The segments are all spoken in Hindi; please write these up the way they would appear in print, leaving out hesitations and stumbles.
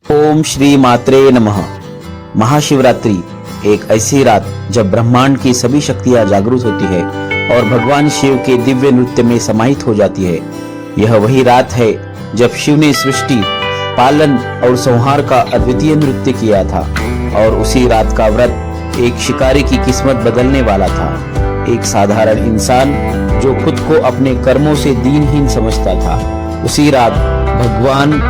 ओम श्री मात्रे नमः। महाशिवरात्रि एक ऐसी रात जब ब्रह्मांड की सभी शक्तियां जागृत होती है और भगवान शिव के दिव्य नृत्य में समाहित हो जाती है। यह वही रात है जब शिव ने सृष्टि, पालन और संहार का अद्वितीय नृत्य किया था और उसी रात का व्रत एक शिकारी की किस्मत बदलने वाला था। एक साधारण इंसान जो खुद को अपने कर्मों से दीनहीन समझता था, उसी रात भगवान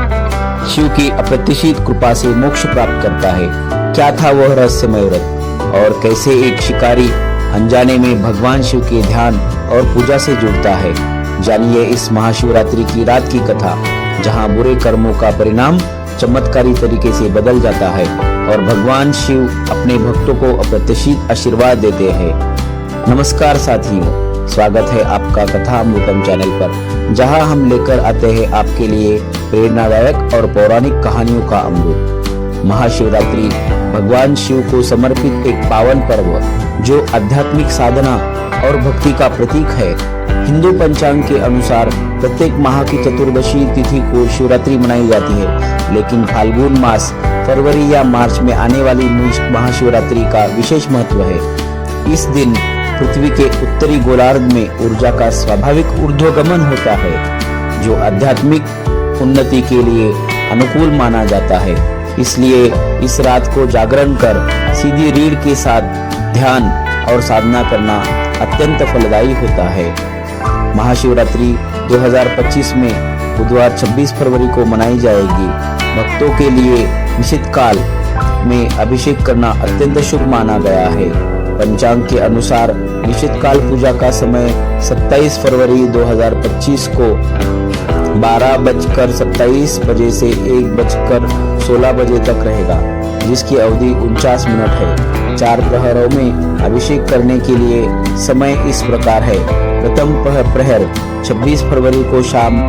शिव की अप्रत्याशित कृपा से मोक्ष प्राप्त करता है। क्या था वह रहस्यमय व्रत और कैसे एक शिकारी अनजाने में भगवान शिव के ध्यान और पूजा से जुड़ता है। जानिए इस महाशिवरात्रि की रात की कथा, जहां बुरे कर्मों का परिणाम चमत्कारी तरीके से बदल जाता है और भगवान शिव अपने भक्तों को अप्रत्याशित आशीर्वाद देते हैं। नमस्कार साथियों, स्वागत है आपका कथा अमृतम चैनल पर, जहां हम लेकर आते हैं आपके लिए प्रेरणादायक और पौराणिक कहानियों का अमृत। महाशिवरात्रि भगवान शिव को समर्पित एक पावन पर्व जो आध्यात्मिक साधना और भक्ति का प्रतीक है। हिंदू पंचांग के अनुसार प्रत्येक माह की चतुर्दशी तिथि को शिवरात्रि मनाई जाती है, लेकिन फाल्गुन मास फरवरी या मार्च में आने वाली महाशिवरात्रि का विशेष महत्व है। इस दिन पृथ्वी के उत्तरी गोलार्ध में ऊर्जा का स्वाभाविक ऊर्ध्वगमन होता है, जो आध्यात्मिक उन्नति के लिए अनुकूल माना जाता है। इसलिए इस रात को जागरण कर सीधी रीढ़ के साथ ध्यान और साधना करना अत्यंत फलदायी होता है। महाशिवरात्रि 2025 में बुधवार 26 फरवरी को मनाई जाएगी। भक्तों के लिए निश्चित काल में अभिषेक करना अत्यंत शुभ माना गया है। पंचांग के अनुसार निश्चित काल पूजा का समय 27 फरवरी 2025 को 12:27 बजे से 1:16 बजे तक रहेगा, जिसकी अवधि 49 मिनट है। 4 प्रहरों में अभिषेक करने के लिए समय इस प्रकार है। प्रथम प्रहर 26 फरवरी को शाम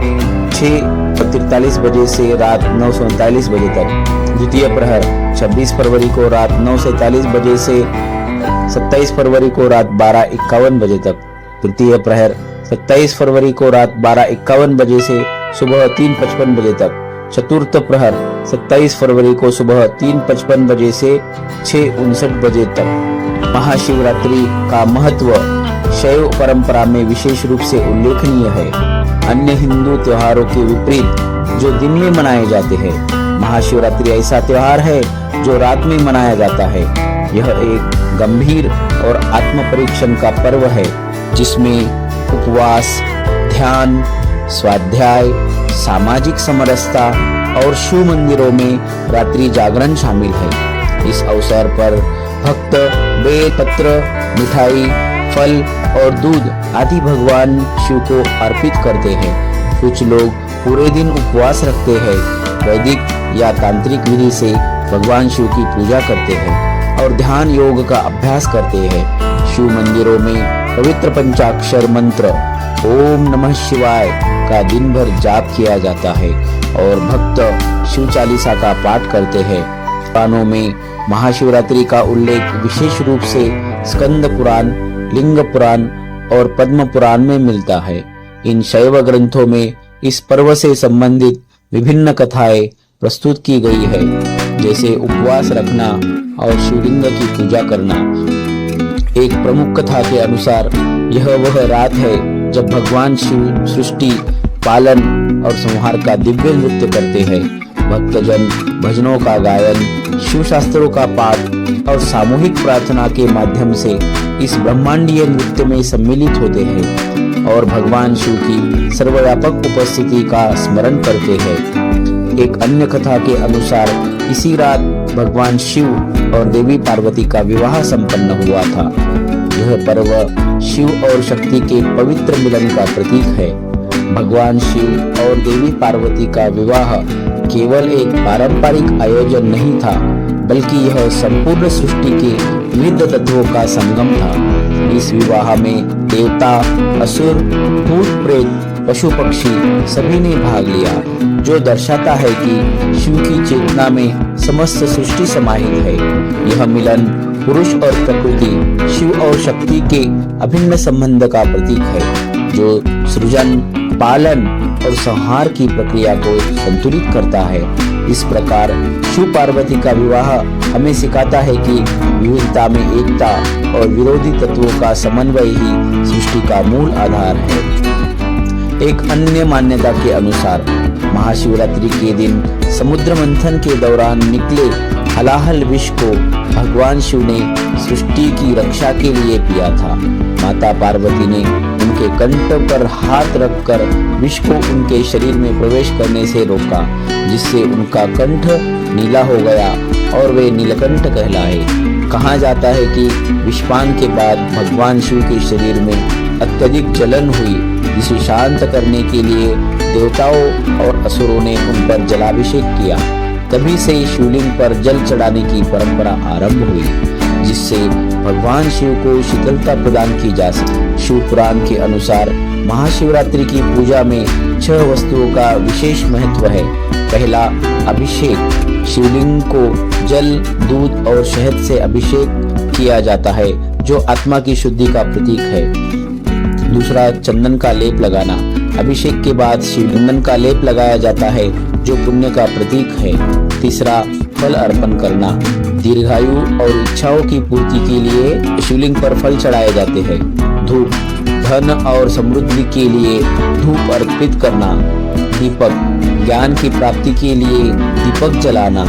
6:43 बजे से रात 9:39 बजे तक। द्वितीय प्रहर 26 फरवरी को रात 9:47 बजे से 27 फरवरी को रात 12:51 बजे तक। तृतीय प्रहर 27 फरवरी को रात 12:51 बजे से सुबह 3:55 बजे तक। चतुर्थ प्रहर 27 फरवरी को सुबह 3:55 बजे से 6:59 बजे तक। महाशिवरात्रि का महत्व शैव परंपरा में विशेष रूप से उल्लेखनीय है। अन्य हिंदू त्योहारों के विपरीत जो दिन में मनाए जाते हैं, महाशिवरात्रि ऐसा त्योहार है जो रात में मनाया जाता है। यह एक गंभीर और आत्म परीक्षण का पर्व है, जिसमें उपवास, ध्यान, स्वाध्याय, सामाजिक समरसता और शिव मंदिरों में रात्रि जागरण शामिल है। इस अवसर पर भक्त बेल पत्र, मिठाई, फल और दूध आदि भगवान शिव को अर्पित करते हैं। कुछ लोग पूरे दिन उपवास रखते हैं, वैदिक या तांत्रिक विधि से भगवान शिव की पूजा करते हैं और ध्यान योग का अभ्यास करते हैं। शिव मंदिरों में पवित्र पंचाक्षर मंत्र ओम नमः शिवाय का दिन भर जाप किया जाता है और भक्त शिव चालीसा का पाठ करते हैं। पुराणों में महाशिवरात्रि का उल्लेख विशेष रूप से स्कंद पुराण, लिंग पुराण और पद्म पुराण में मिलता है। इन शैव ग्रंथों में इस पर्व से संबंधित विभिन्न कथाएं प्रस्तुत की गई है, जैसे उपवास रखना और शिवलिंग की पूजा करना। एक प्रमुख कथा के अनुसार यह वह रात है जब भगवान शिव सृष्टि, पालन और संहार का दिव्य नृत्य करते हैं। भक्तजन भजनों का गायन, शिव शास्त्रों का पाठ और सामूहिक प्रार्थना के माध्यम से इस ब्रह्मांडीय नृत्य में सम्मिलित होते हैं और भगवान शिव की सर्वव्यापक उपस्थिति का स्मरण करते हैं। एक अन्य कथा के अनुसार इसी रात भगवान शिव और देवी पार्वती का विवाह संपन्न हुआ था। यह पर्व शिव और शक्ति के पवित्र मिलन का प्रतीक है। भगवान शिव और देवी पार्वती का विवाह केवल एक पारंपरिक आयोजन नहीं था, बल्कि यह संपूर्ण सृष्टि के विविध तत्वों का संगम था। इस विवाह में देवता, असुर, भूत प्रेत, पशु पक्षी सभी ने भाग लिया, जो दर्शाता है कि शिव की चेतना में समस्त सृष्टि समाहित है। यह मिलन पुरुष और प्रकृति, शिव और शक्ति के अभिन्न संबंध का प्रतीक है, जो सृजन, पालन और संहार की प्रक्रिया को संतुलित करता है। इस प्रकार शिव पार्वती का विवाह हमें सिखाता है कि विविधता में एकता और विरोधी तत्वों का समन्वय ही सृष्टि का मूल आधार है। एक अन्य मान्यता के अनुसार महाशिवरात्रि के दिन समुद्र मंथन के दौरान निकले हलाहल विष को भगवान शिव ने सृष्टि की रक्षा के लिए पिया था। माता पार्वती ने उनके कंठ पर हाथ रखकर विष को उनके शरीर में प्रवेश करने से रोका, जिससे उनका कंठ नीला हो गया और वे नीलकंठ कहलाए। कहा जाता है कि विषपान के बाद भगवान शिव के शरीर में अत्यधिक जलन हुई, जिसे शांत करने के लिए देवताओं और असुरों ने उन पर जलाभिषेक किया। तभी से शिवलिंग पर जल चढ़ाने की परंपरा आरंभ हुई, जिससे भगवान शिव को शीतलता प्रदान की जा सके। शिव पुराण के अनुसार महाशिवरात्रि की पूजा में 6 वस्तुओं का विशेष महत्व है। पहला, अभिषेक। शिवलिंग को जल, दूध और शहद से अभिषेक किया जाता है, जो आत्मा की शुद्धि का प्रतीक है। दूसरा, चंदन का लेप लगाना। अभिषेक के बाद शिवचंदन का लेप लगाया जाता है, जो पुण्य का प्रतीक है। तीसरा, फल अर्पण करना। दीर्घायु और इच्छाओं की पूर्ति के लिए शिवलिंग पर फल चढ़ाए जाते हैं। धूप, धन और समृद्धि के लिए धूप अर्पित करना। दीपक, ज्ञान की प्राप्ति के लिए दीपक जलाना।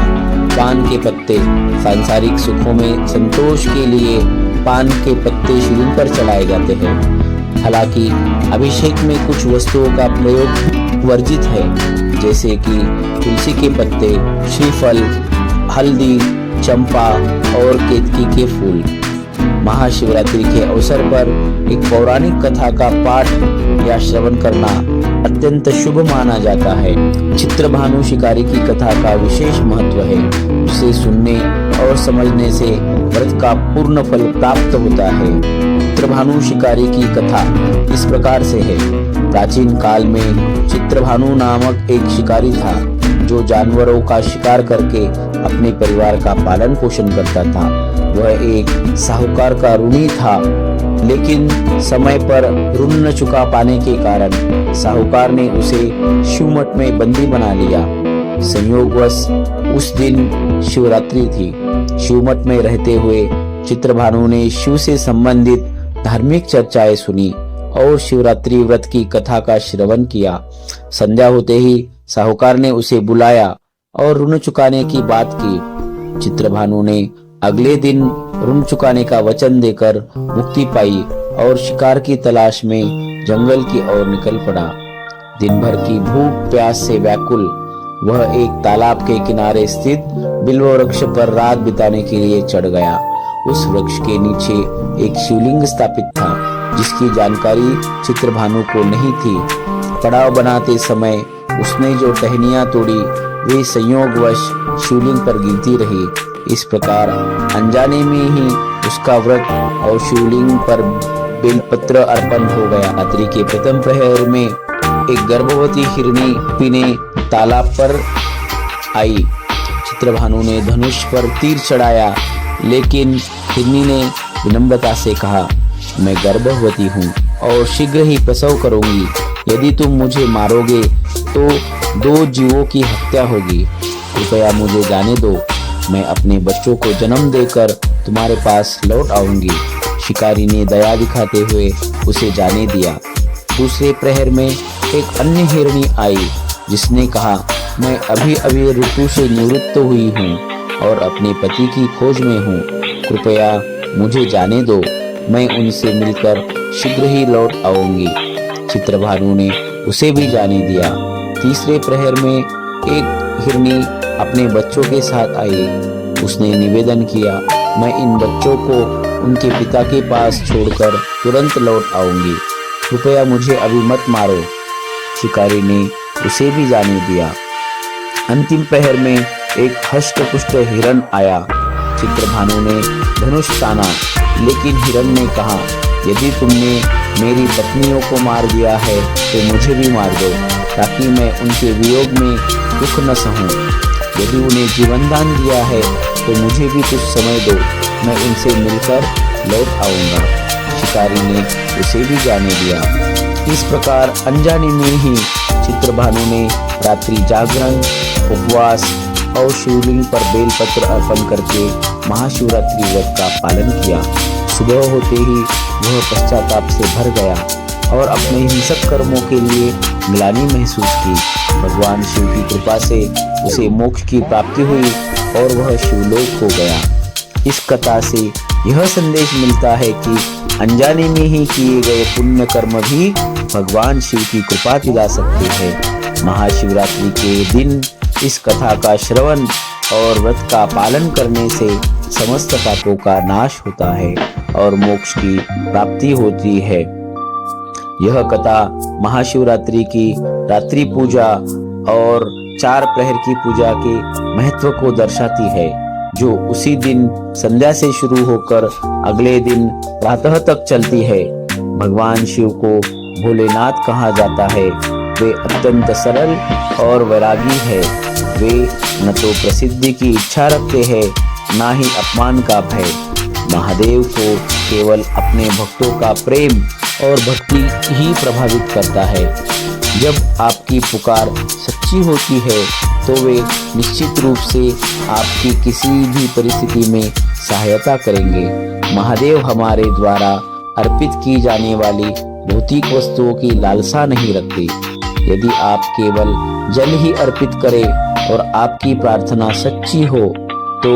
पान के पत्ते, सांसारिक सुखों में संतोष के लिए पान के पत्ते शिवलिंग पर चढ़ाए जाते हैं। हालांकि अभिषेक में कुछ वस्तुओं का प्रयोग वर्जित है, जैसे कि तुलसी के पत्ते, श्रीफल, हल्दी, चंपा और केतकी के फूल। महाशिवरात्रि के अवसर पर एक पौराणिक कथा का पाठ या श्रवण करना अत्यंत शुभ माना जाता है। चित्रभानु शिकारी की कथा का विशेष महत्व है। उसे सुनने और समझने से व्रत का पूर्ण फल प्राप्त होता है। चित्रभानु शिकारी की कथा इस प्रकार से है। प्राचीन काल में चित्रभानु नामक एक शिकारी था, जो जानवरों का शिकार करके अपने परिवार का पालन पोषण करता था। वह एक साहूकार का ऋणी था, लेकिन समय पर ऋण न चुका पाने के कारण साहूकार ने उसे शिवमठ में बंदी बना लिया। संयोगवश उस दिन शिवरात्रि थी। शिवमठ में रहते हुए चित्रभानु ने शिव से संबंधित धार्मिक चर्चाएं सुनी और शिवरात्रि व्रत की कथा का श्रवण किया। संध्या होते ही साहूकार ने उसे बुलाया और ऋण चुकाने की बात की। चित्रभानु ने अगले दिन ऋण चुकाने का वचन देकर मुक्ति पाई और शिकार की तलाश में जंगल की ओर निकल पड़ा। दिन भर की भूख प्यास से व्याकुल वह एक तालाब के किनारे स्थित बिल्व वृक्ष पर रात बिताने के लिए चढ़ गया। उस वृक्ष के नीचे एक शिवलिंग स्थापित था, जिसकी जानकारी चित्रभानु को नहीं थी। पड़ाव बनाते समय उसने जो टहनियां तोड़ी, वे संयोगवश शिवलिंग पर गिरती रही। इस प्रकार अनजाने में ही उसका व्रत और शिवलिंग पर बेलपत्र अर्पण हो गया। रात्रि के प्रथम प्रहर में एक गर्भवती हिरनी पीने तालाब पर आई। चित्रभानु ने धनुष पर तीर चढ़ाया, लेकिन हिरनी ने विनम्रता से कहा, मैं गर्भवती हूँ और शीघ्र ही प्रसव करूंगी। यदि तुम मुझे मारोगे तो 2 जीवों की हत्या होगी। कृपया मुझे जाने दो, मैं अपने बच्चों को जन्म देकर तुम्हारे पास लौट आऊंगी। शिकारी ने दया दिखाते हुए उसे जाने दिया। दूसरे प्रहर में एक अन्य हिरनी आई, जिसने कहा, मैं अभी अभी ऋतु से निवृत्त हुई हूँ और अपने पति की खोज में हूँ। कृपया मुझे जाने दो, मैं उनसे मिलकर शीघ्र ही लौट आऊंगी। चित्रभानु ने उसे भी जाने दिया। तीसरे प्रहर में एक हिरनी अपने बच्चों के साथ आई। उसने निवेदन किया, मैं इन बच्चों को उनके पिता के पास छोड़कर तुरंत लौट आऊंगी। कृपया मुझे अभी मत मारो। शिकारी ने उसे भी जाने दिया। अंतिम प्रहर में एक हष्ट-पुष्ट हिरण आया। चित्रभानु ने धनुष ताना, लेकिन हिरण ने कहा, यदि तुमने मेरी पत्नियों को मार दिया है तो मुझे भी मार दो, ताकि मैं उनके वियोग में दुख न सहूं। यदि उन्हें जीवन दान दिया है तो मुझे भी कुछ समय दो, मैं उनसे मिलकर लौट आऊंगा। शिकारी ने उसे भी जाने दिया। इस प्रकार अनजाने में ही चित्रभानु ने रात्रि जागरण उपवास और शिवलिंग पर बेलपत्र अर्पण करके महाशिवरात्रि व्रत का पालन किया। सुबह होते ही वह पश्चाताप से भर गया और अपने हिंसक कर्मों के लिए ग्लानि महसूस की। भगवान शिव की कृपा से उसे मोक्ष की प्राप्ति हुई और वह शिवलोक को गया। इस कथा से यह संदेश मिलता है कि अनजाने में ही किए गए पुण्य कर्म भी भगवान शिव की कृपा दिला सकते हैं। महाशिवरात्रि के दिन इस कथा का श्रवण और व्रत का पालन करने से समस्त पापों का नाश होता है और मोक्ष की प्राप्ति होती है। यह कथा महाशिवरात्रि की रात्रि पूजा और 4 प्रहर की पूजा के महत्व को दर्शाती है, जो उसी दिन संध्या से शुरू होकर अगले दिन प्रातः तक चलती है। भगवान शिव को भोलेनाथ कहा जाता है। वे अत्यंत सरल और वैरागी है। वे न तो प्रसिद्धि की इच्छा रखते हैं, ना ही अपमान का भय। महादेव को केवल अपने भक्तों का प्रेम और भक्ति ही प्रभावित करता है। जब आपकी पुकार सच्ची होती है तो वे निश्चित रूप से आपकी किसी भी परिस्थिति में सहायता करेंगे। महादेव हमारे द्वारा अर्पित की जाने वाली भौतिक वस्तुओं की लालसा नहीं रखते। यदि आप केवल जल ही अर्पित करें और आपकी प्रार्थना सच्ची हो तो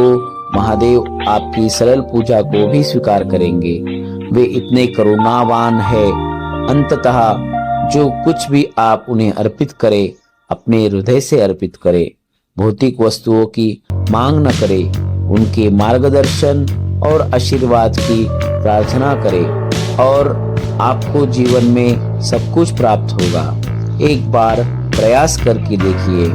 महादेव आपकी सरल पूजा को भी स्वीकार करेंगे। वे इतने करुणावान है। अंततः जो कुछ भी आप उन्हें अर्पित करें, अपने हृदय से अर्पित करें। भौतिक वस्तुओं की मांग न करें, उनके मार्गदर्शन और आशीर्वाद की प्रार्थना करें और आपको जीवन में सब कुछ प्राप्त होगा। एक बार प्रयास करके देखिए।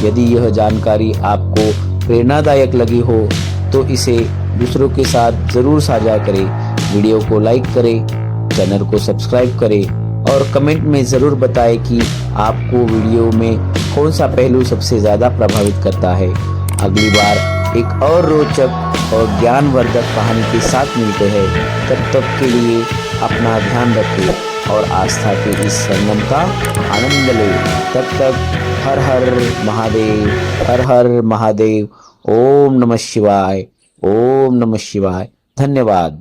यदि यह जानकारी आपको प्रेरणादायक लगी हो तो इसे दूसरों के साथ जरूर साझा करें। वीडियो को लाइक करें, चैनल को सब्सक्राइब करें और कमेंट में ज़रूर बताएं कि आपको वीडियो में कौन सा पहलू सबसे ज़्यादा प्रभावित करता है। अगली बार एक और रोचक और ज्ञानवर्धक कहानी के साथ मिलते हैं। तब तक के लिए अपना ध्यान रखें और आस्था के इस संगम का आनंद लें। तब तक हर हर महादेव, हर हर महादेव। ओम नमः शिवाय, ओम नमः शिवाय। धन्यवाद।